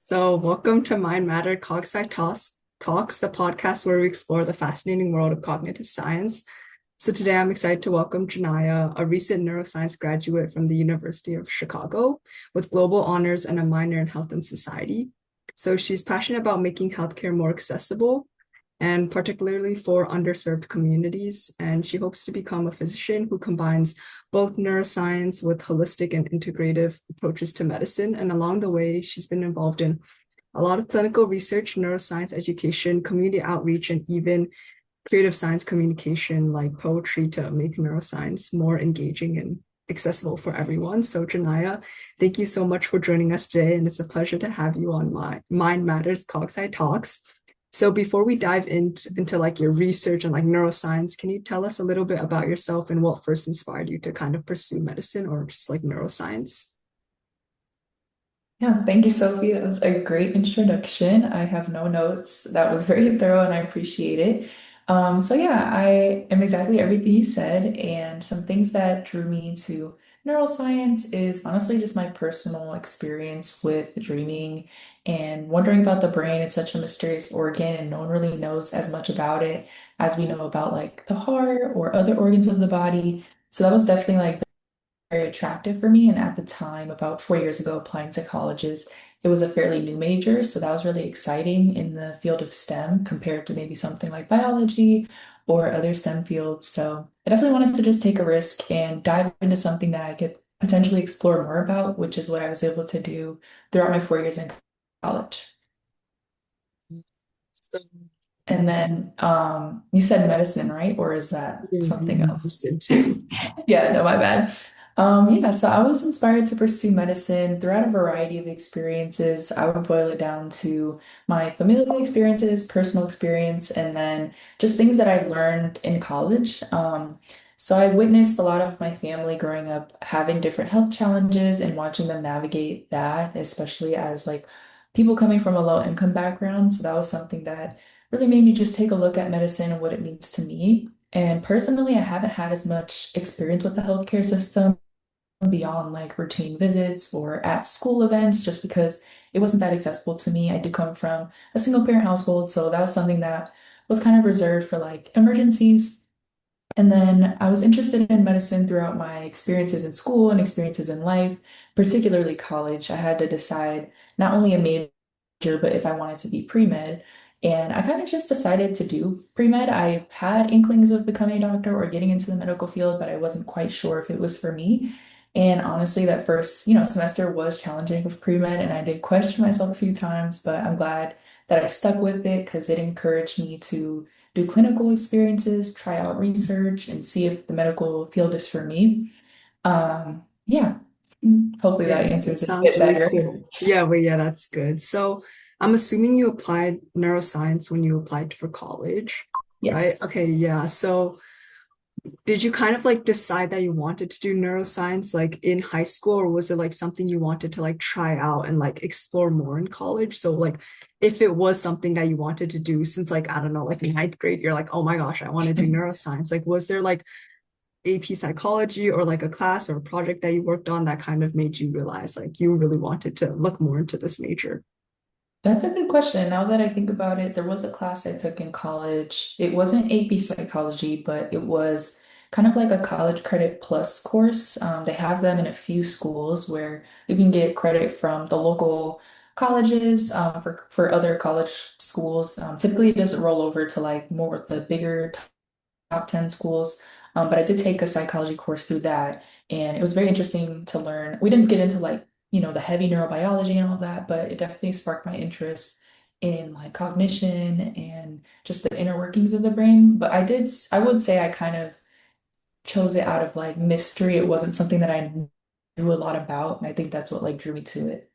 Welcome to Mind Matter Cogsci Talks, the podcast where we explore the fascinating world of cognitive science. So, today I'm excited to welcome Janya, a recent neuroscience graduate from the University of Chicago with global honors and a minor in health and society. So, she's passionate about making healthcare more accessible and particularly for underserved communities. And she hopes to become a physician who combines both neuroscience with holistic and integrative approaches to medicine. And along the way, she's been involved in a lot of clinical research, neuroscience education, community outreach, and even creative science communication like poetry to make neuroscience more engaging and accessible for everyone. So, Janaya, thank you so much for joining us today. And it's a pleasure to have you on my Mind Matters Cogsci Talks. So before we dive into like your research and like neuroscience, can you tell us a little bit about yourself and what first inspired you to kind of pursue medicine or just like neuroscience? Yeah, thank you, Sophie. That was a great introduction. I have no notes. That was very thorough and I appreciate it. So yeah, I am exactly everything you said, and some things that drew me to neuroscience is honestly just my personal experience with dreaming and wondering about the brain. It's such a mysterious organ, and no one really knows as much about it as we know about like the heart or other organs of the body. So that was definitely like very attractive for me. And at the time, about 4 years ago, applying to colleges, it was a fairly new major. So that was really exciting in the field of STEM compared to maybe something like biology or other STEM fields. So I definitely wanted to just take a risk and dive into something that I could potentially explore more about, which is what I was able to do throughout my 4 years in college. So And then you said medicine, right? Or is that something else? medicine too. Yeah, no, my bad. Yeah, so I was inspired to pursue medicine throughout a variety of experiences. I would boil it down to my familial experiences, personal experience, and then just things that I learned in college. So I witnessed a lot of my family growing up having different health challenges and watching them navigate that, especially as like people coming from a low income background. So that was something that really made me just take a look at medicine and what it means to me. And personally, I haven't had as much experience with the healthcare system beyond like routine visits or at school events, just because it wasn't that accessible to me. I do come from a single parent household, so that was something that was kind of reserved for like emergencies. And then I was interested in medicine throughout my experiences in school and experiences in life, particularly college. I had to decide not only a major, but if I wanted to be pre-med. And I kind of just decided to do pre-med. I had inklings of becoming a doctor or getting into the medical field, but I wasn't quite sure if it was for me. And honestly, that first, semester was challenging with pre-med, and I did question myself a few times, but I'm glad that I stuck with it because it encouraged me to do clinical experiences, try out research, and see if the medical field is for me. Yeah, hopefully Yeah, that that answers it a sounds bit really better. cool. Yeah, that's good. So I'm assuming you applied neuroscience when you applied for college, right? Yes. Okay, yeah. So did you kind of like decide that you wanted to do neuroscience like in high school, or was it like something you wanted to like try out and like explore more in college? So like if it was something that you wanted to do since like I don't know, like ninth grade, you're like, oh my gosh, I want to do neuroscience. Like was there like AP psychology or like a class or a project that you worked on that kind of made you realize like you really wanted to look more into this major? That's a good question. Now that I think about it, there was a class I took in college. It wasn't AP psychology, but it was kind of like a college credit plus course. They have them in a few schools where you can get credit from the local colleges for other college schools. Typically, it doesn't roll over to like more of the bigger top 10 schools. But I did take a psychology course through that, and it was very interesting to learn. We didn't get into like, the heavy neurobiology and all of that, but it definitely sparked my interest in like cognition and just the inner workings of the brain. But I would say I kind of chose it out of like mystery. It wasn't something that I knew a lot about, and I think that's what like drew me to it.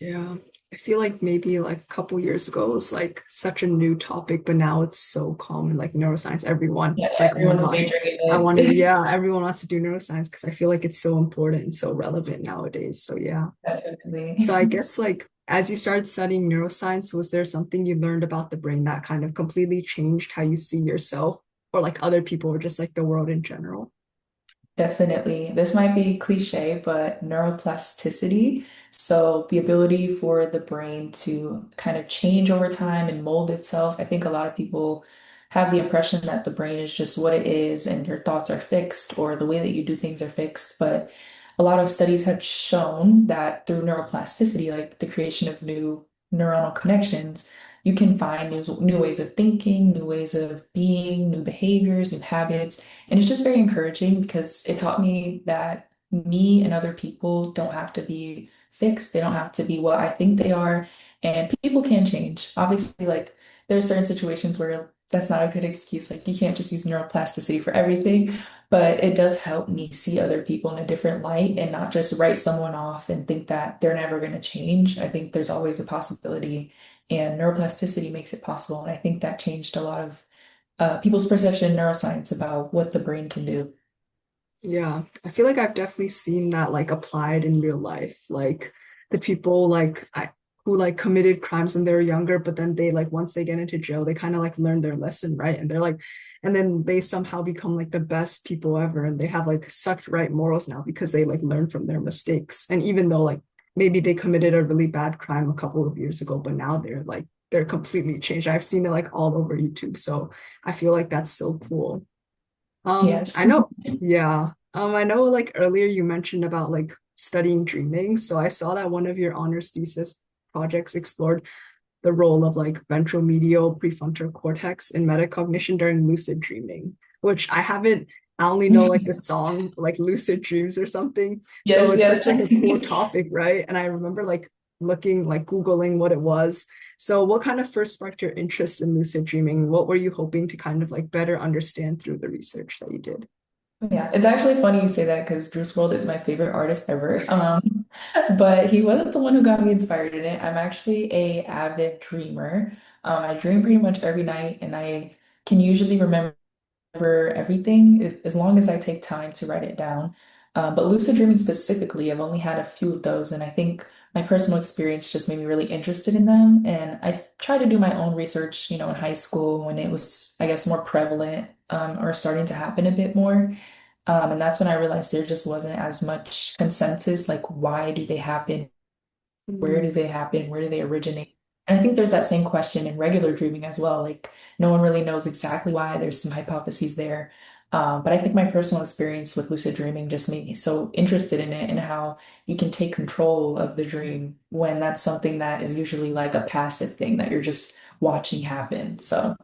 Yeah. I feel like maybe like a couple years ago it was like such a new topic, but now it's so common. Like neuroscience, everyone, Yeah, it's like, oh my everyone was gosh, majoring I in want to, it. yeah, everyone wants to do neuroscience because I feel like it's so important and so relevant nowadays. So yeah. So I Definitely. guess like as you started studying neuroscience, was there something you learned about the brain that kind of completely changed how you see yourself or like other people or just like the world in general? Definitely. This might be cliche, but neuroplasticity. So, the ability for the brain to kind of change over time and mold itself. I think a lot of people have the impression that the brain is just what it is and your thoughts are fixed or the way that you do things are fixed. But a lot of studies have shown that through neuroplasticity, like the creation of new neuronal connections, you can find new ways of thinking, new ways of being, new behaviors, new habits. And it's just very encouraging because it taught me that me and other people don't have to be fixed. They don't have to be what I think they are. And people can change. Obviously, like there are certain situations where that's not a good excuse. Like you can't just use neuroplasticity for everything, but it does help me see other people in a different light and not just write someone off and think that they're never going to change. I think there's always a possibility, and neuroplasticity makes it possible. And I think that changed a lot of people's perception in neuroscience about what the brain can do. Yeah, I feel like I've definitely seen that like applied in real life. Like the people who like committed crimes when they were younger, but then they like once they get into jail, they kind of like learn their lesson, right? And they're like, and then they somehow become like the best people ever, and they have like such right morals now because they like learn from their mistakes. And even though like maybe they committed a really bad crime a couple of years ago, but now they're completely changed. I've seen it like all over YouTube, so I feel like that's so cool. Yes. I know, yeah. I know like earlier you mentioned about like studying dreaming. So I saw that one of your honors thesis projects explored the role of like ventromedial prefrontal cortex in metacognition during lucid dreaming, which I only know like the song like Lucid Dreams or something. So Yes, it's such yes. like a cool topic, right? And I remember like looking like Googling what it was. So what kind of first sparked your interest in lucid dreaming? What were you hoping to kind of like better understand through the research that you did? Yeah, it's actually funny you say that because Juice WRLD is my favorite artist ever. But he wasn't the one who got me inspired in it. I'm actually a avid dreamer. I dream pretty much every night, and I can usually remember everything as long as I take time to write it down. But lucid dreaming specifically, I've only had a few of those, and I think my personal experience just made me really interested in them. And tried to do my own research, in high school when it was, I guess, more prevalent, or starting to happen a bit more. And that's when I realized there just wasn't as much consensus, like why do they happen? Where do Mm, they happen? Where do they originate? And I think there's that same question in regular dreaming as well. Like no one really knows exactly why. There's some hypotheses there. But I think my personal experience with lucid dreaming just made me so interested in it and how you can take control of the dream when that's something that is usually like a passive thing that you're just watching happen. So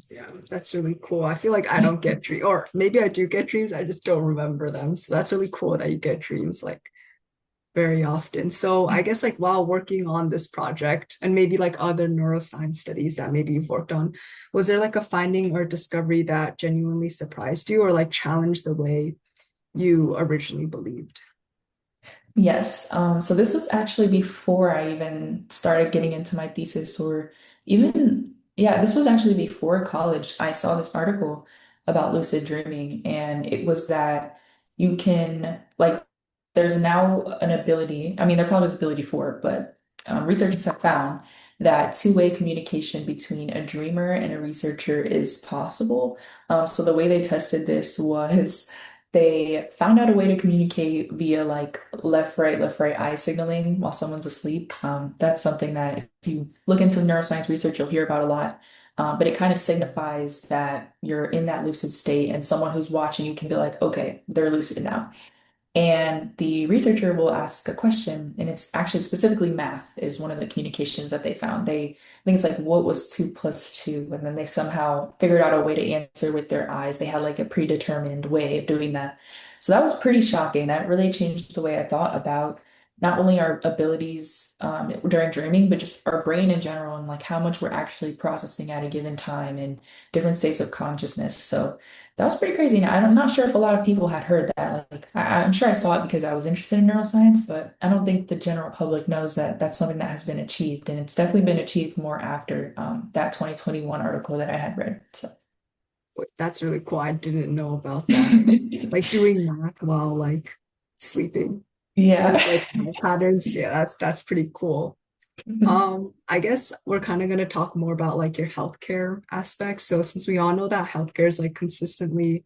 yeah, that's really cool. I feel like I don't get dreams, or maybe I do get dreams, I just don't remember them. So that's really cool that you get dreams like very often. So I guess like while working on this project and maybe like other neuroscience studies that maybe you've worked on, was there like a finding or discovery that genuinely surprised you or like challenged the way you originally believed? yes. So this was actually before I even started getting into my thesis, or even, yeah, this was actually before college. I saw this article about lucid dreaming, and it was that you can, like, there's now an ability, I mean, there probably is ability for it, but researchers have found that two-way communication between a dreamer and a researcher is possible. So the way they tested this was they found out a way to communicate via like left, right eye signaling while someone's asleep. That's something that if you look into neuroscience research, you'll hear about a lot. But it kind of signifies that you're in that lucid state, and someone who's watching you can be like, okay, they're lucid now. And the researcher will ask a question, and it's actually specifically math is one of the communications that they found. I think it's like, what was 2 + 2? And then they somehow figured out a way to answer with their eyes. They had like a predetermined way of doing that. So that was pretty shocking. That really changed the way I thought about not only our abilities during dreaming, but just our brain in general and like how much we're actually processing at a given time in different states of consciousness. So that was pretty crazy. Now, I'm not sure if a lot of people had heard that. Like, I'm sure I saw it because I was interested in neuroscience, but I don't think the general public knows that that's something that has been achieved. And it's definitely been achieved more after that 2021 article that I had read. So, That's really cool. I didn't know about that. Like doing math while like sleeping yeah. with like patterns. Yeah, that's pretty cool. I guess we're kind of going to talk more about like your healthcare aspect. So since we all know that healthcare is like consistently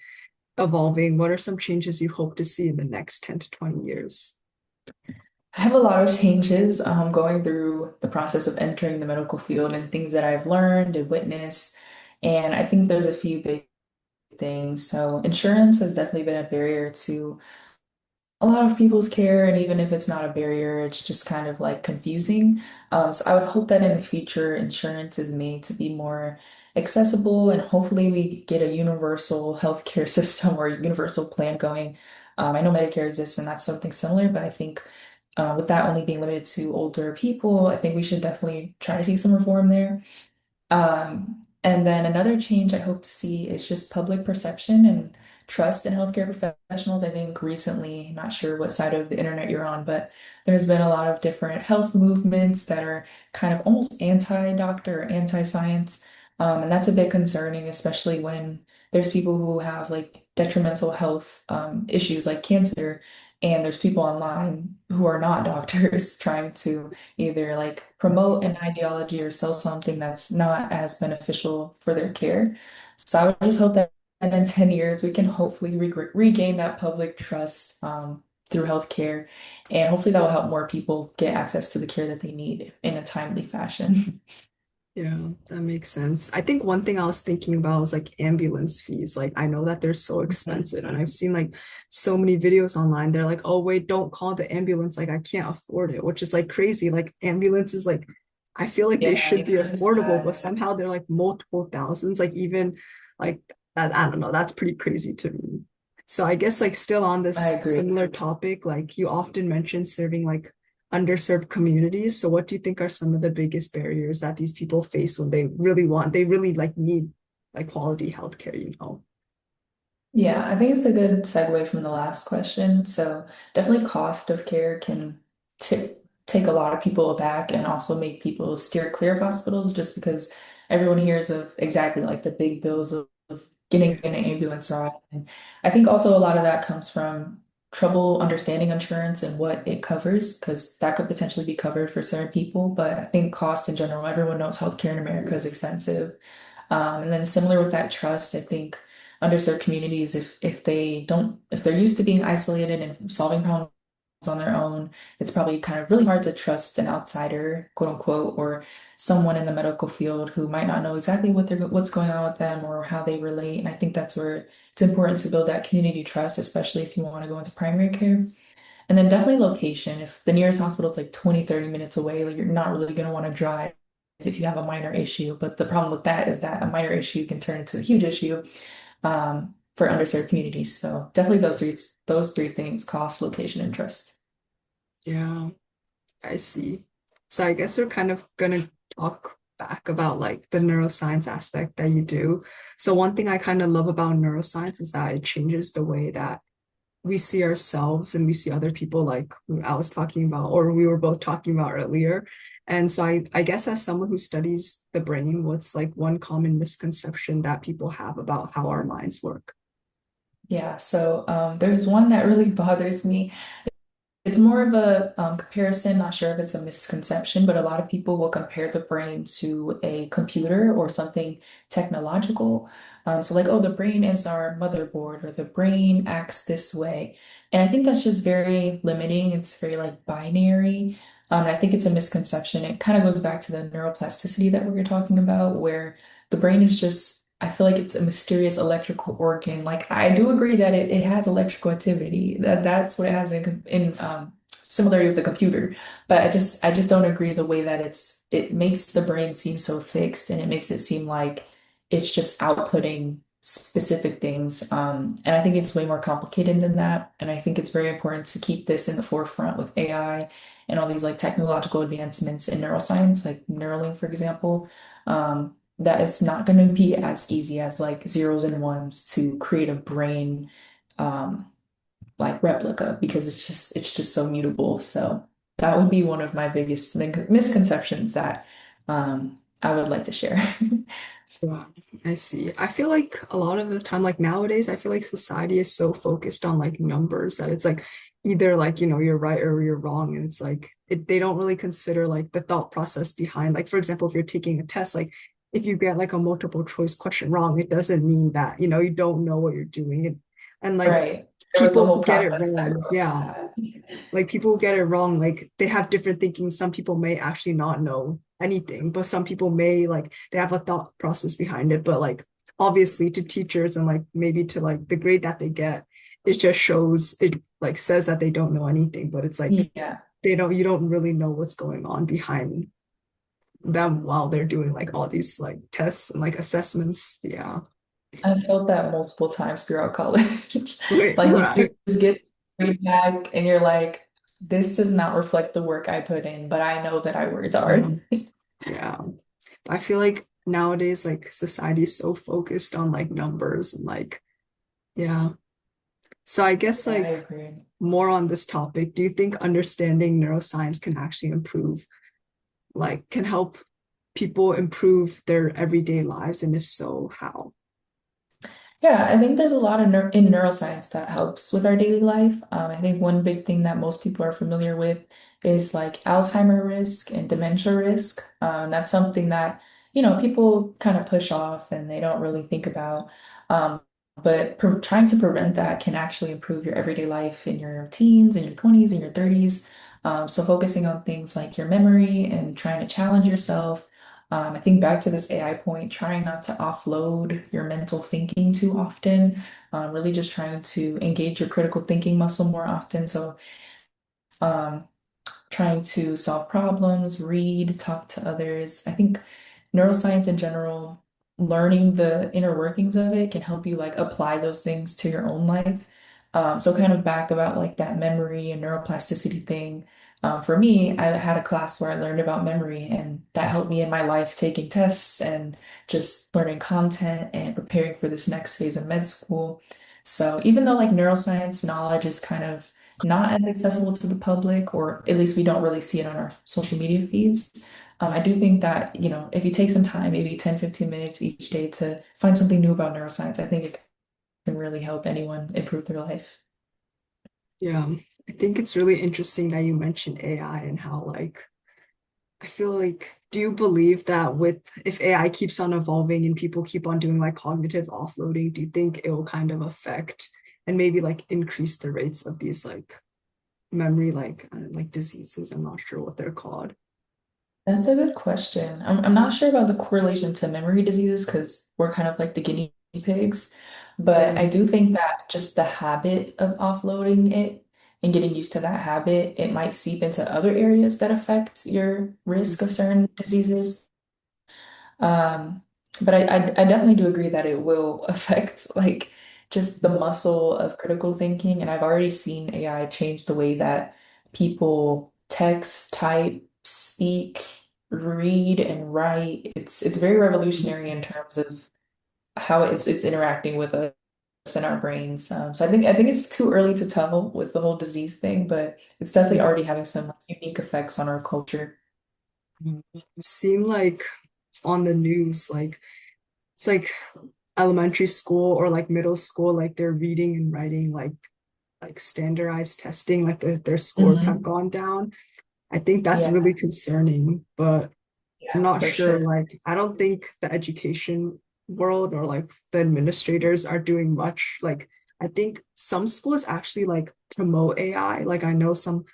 evolving? What are some changes you hope to see in the next 10 to 20 years? I have a lot of changes going through the process of entering the medical field and things that I've learned and witnessed. And I think there's a few big things. So insurance has definitely been a barrier to a lot of people's care, and even if it's not a barrier, it's just kind of like confusing. So I would hope that in the future, insurance is made to be more accessible, and hopefully we get a universal healthcare system or universal plan going. I know Medicare exists, and that's something similar, but I think with that only being limited to older people, I think we should definitely try to see some reform there. And then another change I hope to see is just public perception and trust in healthcare professionals. I think recently, not sure what side of the internet you're on, but there's been a lot of different health movements that are kind of almost anti-doctor or anti-science. And that's a bit concerning, especially when there's people who have like detrimental health issues like cancer, and there's people online who are not doctors trying to either like promote an ideology or sell something that's not as beneficial for their care. So I would just hope that in 10 years we can hopefully regain that public trust through healthcare, and hopefully that will help more people get access to the care that they need in a timely fashion. Yeah, that makes sense. I think one thing I was thinking about was like ambulance fees. Like I know that they're so expensive and I've seen like so many videos online. They're like, "Oh wait, don't call the ambulance. Like I can't afford it," which is like crazy. Like ambulances like I feel like they Yeah, should be yeah, it's affordable, but bad. somehow they're like multiple thousands. Like even like that, I don't know, that's pretty crazy to me. So I guess like still on I this agree. similar topic, like you often mention serving like underserved communities. So what do you think are some of the biggest barriers that these people face when they really like need like quality healthcare, you know? Yeah, I think it's a good segue from the last question. So definitely cost of care can t take a lot of people aback and also make people steer clear of hospitals just because everyone hears of exactly like the big bills of getting Yeah. in an ambulance ride. And I think also a lot of that comes from trouble understanding insurance and what it covers, because that could potentially be covered for certain people. But I think cost in general, everyone knows healthcare in America is expensive. And then similar with that trust, I think underserved communities, if they don't, if they're used to being isolated and solving problems on their own, it's probably kind of really hard to trust an outsider, quote unquote, or someone in the medical field who might not know exactly what's going on with them or how they relate. And I think that's where it's important to build that community trust, especially if you want to go into primary care. And then definitely location. If the nearest hospital is like 20, 30 minutes away, like you're not really going to want to drive if you have a minor issue. But the problem with that is that a minor issue can turn into a huge issue for underserved communities. So definitely those three things: cost, location, and trust. Yeah, I see. So I guess we're kind of gonna talk back about like the neuroscience aspect that you do. So one thing I kind of love about neuroscience is that it changes the way that we see ourselves and we see other people like I was talking about or we were both talking about earlier. And so I guess as someone who studies the brain, what's like one common misconception that people have about how our minds work? Yeah, so there's one that really bothers me. It's more of a comparison, not sure if it's a misconception, but a lot of people will compare the brain to a computer or something technological. So, like, oh, the brain is our motherboard, or the brain acts this way. And I think that's just very limiting. It's very like binary. And I think it's a misconception. It kind of goes back to the neuroplasticity that we were talking about, where the brain is just, I feel like it's a mysterious electrical organ. Like I do agree that it has electrical activity. That's what it has in similarity with a computer. But I just don't agree the way that it makes the brain seem so fixed, and it makes it seem like it's just outputting specific things. And I think it's way more complicated than that. And I think it's very important to keep this in the forefront with AI and all these like technological advancements in neuroscience, like Neuralink, for example. That it's not going to be as easy as like zeros and ones to create a brain um, like replica, because it's just so mutable. So that would be one of my biggest misconceptions that I would like to share. Yeah, I see. I feel like a lot of the time, like nowadays, I feel like society is so focused on like numbers that it's like either like, you're right or you're wrong. And it's like they don't really consider like the thought process behind, like, for example, if you're taking a test, like if you get like a multiple choice question wrong, it doesn't mean that, you don't know what you're doing. And like Right. There was a people whole who get it process that wrong, goes with yeah, that. like people who get it wrong, like they have different thinking. Some people may actually not know anything, but some people may like they have a thought process behind it. But like obviously to teachers and like maybe to like the grade that they get, it just shows it like says that they don't know anything, but it's like Yeah. they don't you don't really know what's going on behind them while they're doing like all these like tests and like assessments. Yeah. I felt that multiple times throughout college. Wait, Like you right. just get feedback and you're like, this does not reflect the work I put in, but I know that I worked hard. Mhm. Yeah. I feel like nowadays like society is so focused on like numbers and like yeah. So I guess Yeah, I like agree. more on this topic, do you think understanding neuroscience can actually improve, like can help people improve their everyday lives? And if so, how? Yeah, I think there's a lot of in neuroscience that helps with our daily life. I think one big thing that most people are familiar with is like Alzheimer risk and dementia risk. That's something that, people kind of push off and they don't really think about. Um, but trying to prevent that can actually improve your everyday life in your teens, in your 20s, in your 30s. So focusing on things like your memory and trying to challenge yourself. I think back to this AI point, trying not to offload your mental thinking too often, really just trying to engage your critical thinking muscle more often. So, um, trying to solve problems, read, talk to others. I think neuroscience in general, learning the inner workings of it can help you like apply those things to your own life. So kind of back about like that memory and neuroplasticity thing. For me, I had a class where I learned about memory, and that helped me in my life taking tests and just learning content and preparing for this next phase of med school. So even though like neuroscience knowledge is kind of not as accessible to the public, or at least we don't really see it on our social media feeds. I do think that, if you take some time, maybe 10, 15 minutes each day to find something new about neuroscience, I think it can really help anyone improve their life. Yeah. I think it's really interesting that you mentioned AI and how like I feel like, do you believe that with if AI keeps on evolving and people keep on doing like cognitive offloading, do you think it will kind of affect and maybe like increase the rates of these like memory like diseases? I'm not sure what they're called. That's a good question. I'm not sure about the correlation to memory diseases because we're kind of like the guinea pigs, but I Mm, do think that just the habit of offloading it and getting used to that habit, it might seep into other areas that affect your risk of certain diseases. Um, but I definitely do agree that it will affect like just the muscle of critical thinking. And I've already seen AI change the way that people text, type, speak, read, and write. It's very revolutionary in terms of how it's interacting with us in our brains. So I think it's too early to tell with the whole disease thing, but it's definitely already having some unique effects on our culture. I've seen like on the news, like it's like elementary school or like middle school, like they're reading and writing like standardized testing, like their scores have Hmm. gone down. I think that's Yeah, really concerning, but I'm yeah, not for sure. sure. Like, I don't think the education world or like the administrators are doing much. Like, I think some schools actually like promote AI. Like, I know some,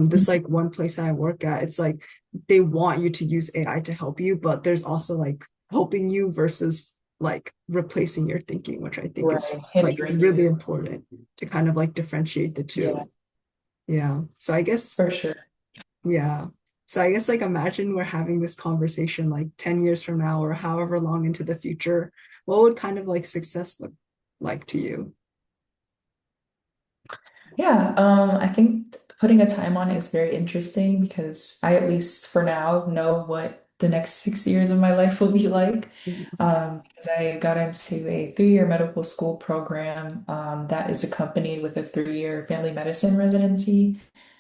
this like one place I work at, it's like they want you to use AI to help you, but there's also like helping you versus like replacing your thinking, which I think is Right. like Hindering really you. important to kind of like differentiate the Yeah, two. Yeah. So I guess for sure. yeah. So I guess like imagine we're having this conversation like 10 years from now or however long into the future. What would kind of like success look like to you? Yeah, I think putting a time on it is very interesting because I, at least for now, know what the next 6 years of my life will be like. Because I got into a 3-year medical school program that is accompanied with a 3-year family medicine residency.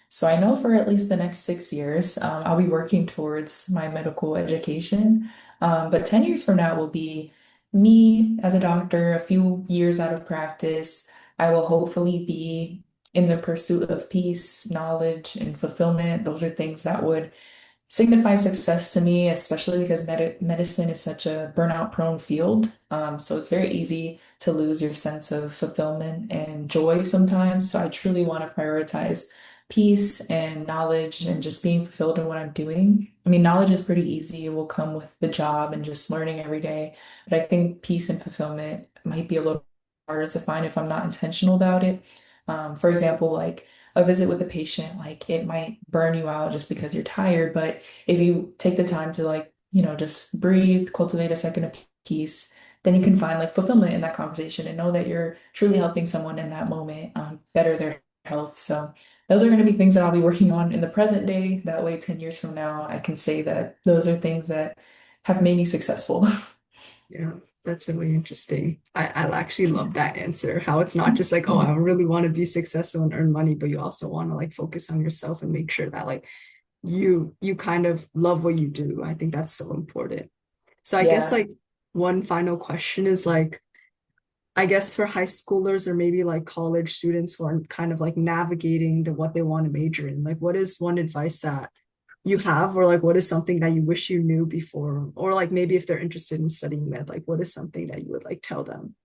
So I know for at least the next 6 years, I'll be working towards my medical education. But 10 years from now will be me as a doctor, a few years out of practice. I will hopefully be in the pursuit of peace, knowledge, and fulfillment. Those are things that would signify success to me, especially because medicine is such a burnout prone field. So it's very easy to lose your sense of fulfillment and joy sometimes. So I truly want to prioritize peace and knowledge and just being fulfilled in what I'm doing. I mean, knowledge is pretty easy. It will come with the job and just learning every day. But I think peace and fulfillment might be a little harder to find if I'm not intentional about it. For example, like a visit with a patient, like it might burn you out just because you're tired. But if you take the time to like, just breathe, cultivate a second of peace, then you can find like fulfillment in that conversation and know that you're truly helping someone in that moment, better their health. So those are going to be things that I'll be working on in the present day. That way, 10 years from now, I can say that those are things that have made me successful. Yeah, that's really interesting. I actually love that answer. How it's not just like, oh, I really want to be successful and earn money, but you also want to like focus on yourself and make sure that like you kind of love what you do. I think that's so important. So I guess Yeah. like one final question is like, I guess for high schoolers or maybe like college students who are kind of like navigating the what they want to major in, like what is one advice that you have, or like what is something that you wish you knew before, or like maybe if they're interested in studying med, like what is something that you would like tell them?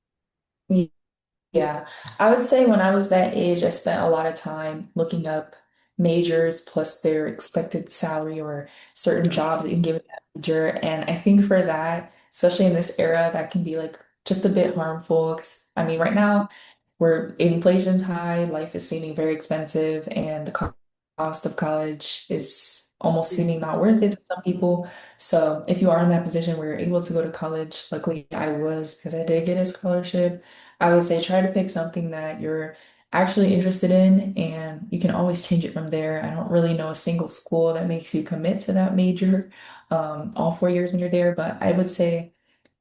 Yeah, I would say when I was that age, I spent a lot of time looking up majors plus their expected salary or certain Yeah. jobs that you can give with that major. And I think for that, especially in this era, that can be like just a bit harmful. 'Cause, I mean, right now, where inflation's high, life is seeming very expensive, and the cost of college is almost seeming Yeah. not worth it to some people. So if you are in that position where you're able to go to college, luckily I was because I did get a scholarship. I would say try to pick something that you're actually interested in, and you can always change it from there. I don't really know a single school that makes you commit to that major all 4 years when you're there, but I would say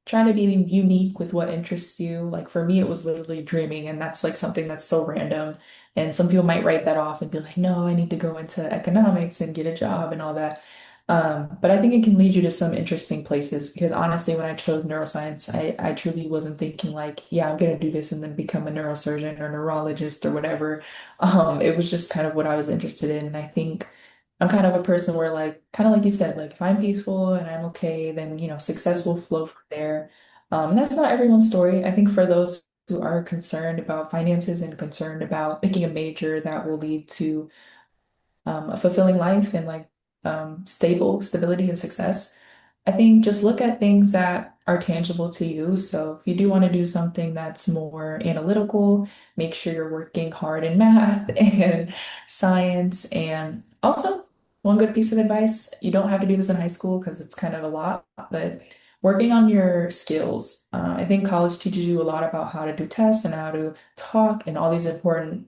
trying to be unique with what interests you. Like for me, it was literally dreaming, and that's like something that's so random. And some people might write that off and be like, no, I need to go into economics and get a job and all that. But I think it can lead you to some interesting places because honestly, when I chose neuroscience, I truly wasn't thinking like, yeah, I'm gonna do this and then become a neurosurgeon or neurologist or whatever. It was just kind of what I was interested in. And I think I'm kind of a person where like kind of like you said, like if I'm peaceful and I'm okay, then success will flow from there. And that's not everyone's story. I think for those who are concerned about finances and concerned about picking a major that will lead to a fulfilling life and like stability and success, I think just look at things that are tangible to you. So if you do want to do something that's more analytical, make sure you're working hard in math and science. And also, one good piece of advice, you don't have to do this in high school because it's kind of a lot, but working on your skills. I think college teaches you a lot about how to do tests and how to talk and all these important,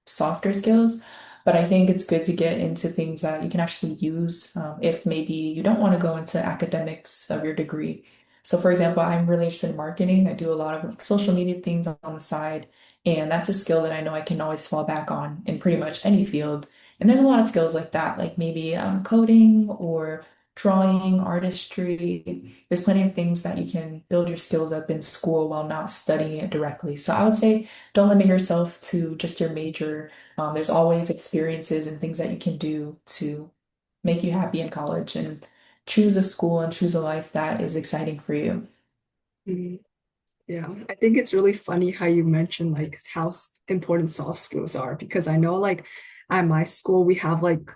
softer skills. But I think it's good to get into things that you can actually use if maybe you don't want to go into academics of your degree. So, for example, I'm really interested in marketing. I do a lot of like social media things on the side, and that's a skill that I know I can always fall back on in pretty much any field. And there's a lot of skills like that, like maybe coding or drawing, artistry. There's plenty of things that you can build your skills up in school while not studying it directly. So I would say don't limit yourself to just your major. There's always experiences and things that you can do to make you happy in college and choose a school and choose a life that is exciting for you. Mhm. Yeah, I think it's really funny how you mentioned like how important soft skills are because I know like at my school we have like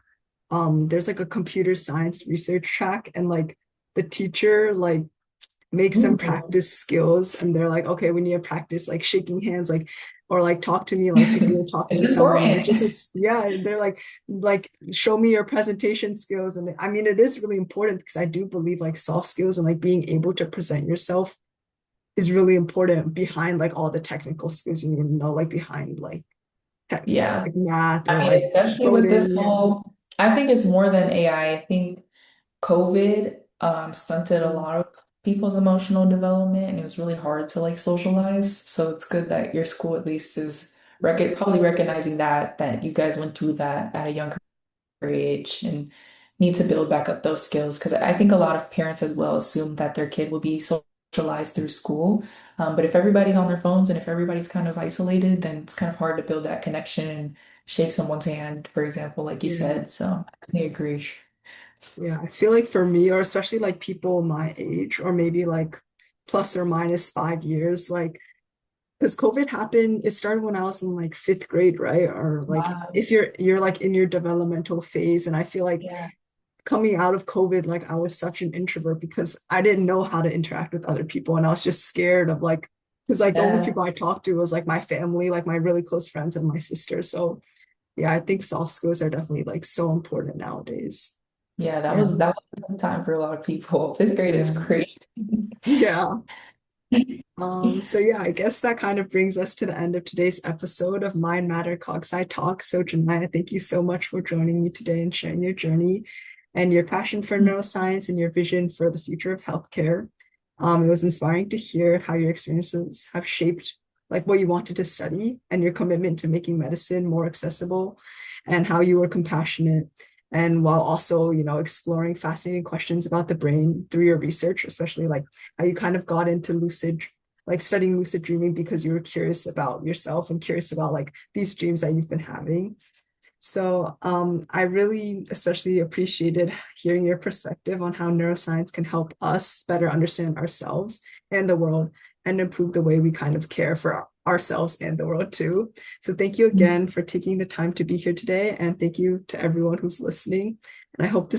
there's like a computer science research track and like the teacher like makes them Ooh. practice skills and they're like, okay, we need to practice like shaking hands, like or like talk to me like if you're talking to It's someone or just important. like yeah, they're like show me your presentation skills. And I mean it is really important because I do believe like soft skills and like being able to present yourself is really important behind like all the technical skills you need to know, like behind like Yeah. like math or I mean, like especially with this coding. Yeah. whole, I think it's more than AI. I think COVID stunted a lot of people's emotional development and it was really hard to like socialize. So it's good that your school at least is probably recognizing that you guys went through that at a younger age and need to build back up those skills because I think a lot of parents as well assume that their kid will be socialized through school. But if everybody's on their phones and if everybody's kind of isolated, then it's kind of hard to build that connection and shake someone's hand, for example, like you Yeah. said. So I definitely agree. Yeah, I feel like for me, or especially like people my age, or maybe like plus or minus 5 years, like because COVID happened, it started when I was in like fifth grade, right? Or like Wow. if you're like in your developmental phase. And I feel like Yeah. coming out of COVID, like I was such an introvert because I didn't know how to interact with other people. And I was just scared of like, because like the only Yeah. people I talked to was like my family, like my really close friends and my sister. So yeah, I think soft skills are definitely like so important nowadays. Yeah, Yeah. that was a tough time for a lot of people. Fifth grade is Yeah. crazy. Yeah. So yeah, I guess that kind of brings us to the end of today's episode of Mind Matter Cogsci Talk. So Janaya, thank you so much for joining me today and sharing your journey and your passion for neuroscience and your vision for the future of healthcare. It was inspiring to hear how your experiences have shaped like what you wanted to study and your commitment to making medicine more accessible and how you were compassionate and while also, exploring fascinating questions about the brain through your research, especially like how you kind of got into like studying lucid dreaming because you were curious about yourself and curious about like these dreams that you've been having. So I really especially appreciated hearing your perspective on how neuroscience can help us better understand ourselves and the world and improve the way we kind of care for ourselves and the world too. So thank you again for taking the time to be here today. And thank you to everyone who's listening. And I hope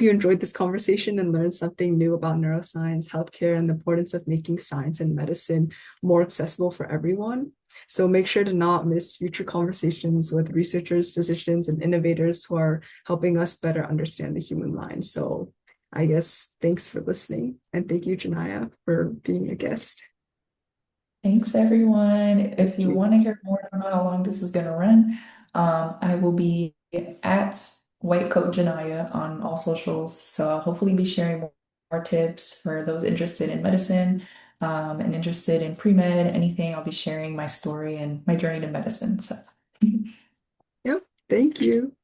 you enjoyed this conversation and learned something new about neuroscience, healthcare, and the importance of making science and medicine more accessible for everyone. So make sure to not miss future conversations with researchers, physicians, and innovators who are helping us better understand the human mind. So I guess thanks for listening. And thank you, Janaya, for being a guest. Thanks, everyone. If Thank you you. want to hear more, I don't know how long this is going to run. I will be at White Coat Janaya on all socials. So I'll hopefully be sharing more tips for those interested in medicine, and interested in pre-med, anything. I'll be sharing my story and my journey to medicine. So Yep. Thank you.